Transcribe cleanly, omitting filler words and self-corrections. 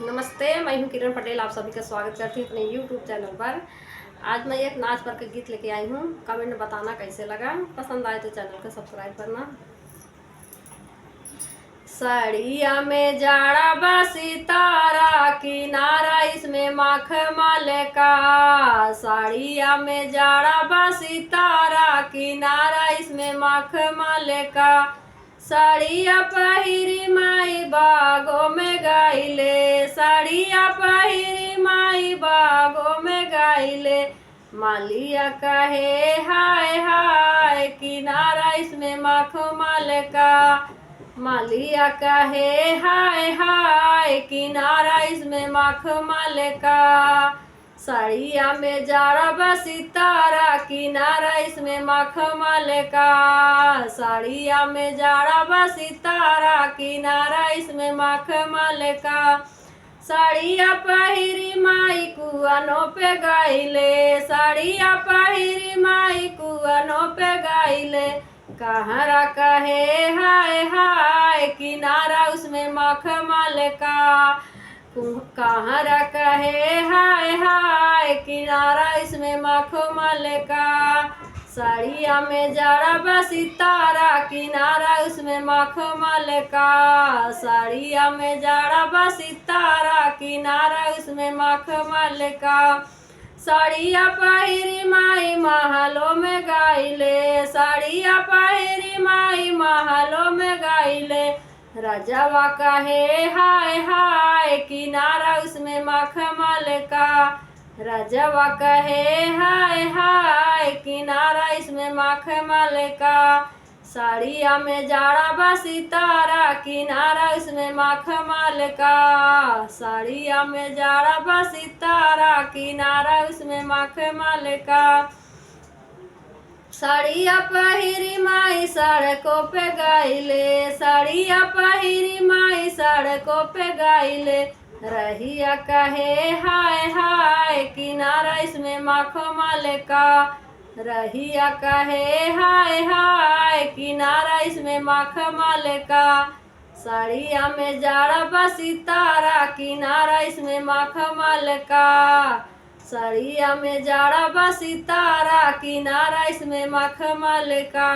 नमस्ते, मैं हूं किरण पटेल। आप सभी का स्वागत करती हूं अपने YouTube चैनल पर। आज मैं एक नाच पर के गीत लेके आई हूं। कमेंट में बताना कैसे लगा। पसंद आए तो चैनल को सब्सक्राइब करना। साड़िया में जाड़ा बा सितारा, किनारा इसमें मखमल का। साड़िया में जाड़ा बा सितारा, किनारा इसमें मखमल का। साड़िया पहिरी माई बागों में गाइले, साड़िया पहिरी माई बागों में गाइले। मालिया कहे हाय हाय, किनारा इसमें मखमल का। मालिया कहे हाय हाय, किनारा इसमें मखमल का। साड़िया में जाड़ा बा सितारा, किनारा इसमें मखमल का। साड़िया में जाड़ा बा सितारा, किनारा इसमें मखमल का। साड़िया पहिरी माई कुआनों पे गाइले, साड़िया पहिरी माई कुआनों पे गाइले। कहरा कहे हाय हाय, किनारा उसमें मखमल का। कहरा कहे हाय हाय, किनारा इसमें मखमल का। साड़िया में जाड़ा बा सितारा, किनारा उसमें मखमल का। साड़िया में जाड़ा बा सितारा, किनारा उसमें मखमल का। साड़िया पहिरी माई महलों में गाइले, साड़िया पहिरी माई महलों में गाइले। राजावा कहे हाय हाय, किनारा उसमें मखमल का। राजावा कहे हाय हाय, किनारा इसमें मखमल का। साड़िया में जाड़ा बा सितारा, किनारा उसमें मखमल का। साड़िया में जाड़ा बा सितारा, किनारा उसमें मखमल का। साड़िया पहिरी माई सड़कों पे गाइले, साड़िया पहिरी माई सड़कों पे गाइले। रहिया कहे हाय हाय, किनारा इसमें मखमल का। रहिया कहे हाय हाय, किनारा इसमें मखमल का। साड़िया में जाड़ा बा सितारा, किनारा इसमें मखमल का। साड़िया में जाड़ा बा सितारा, किनारा इसमें मखमल का।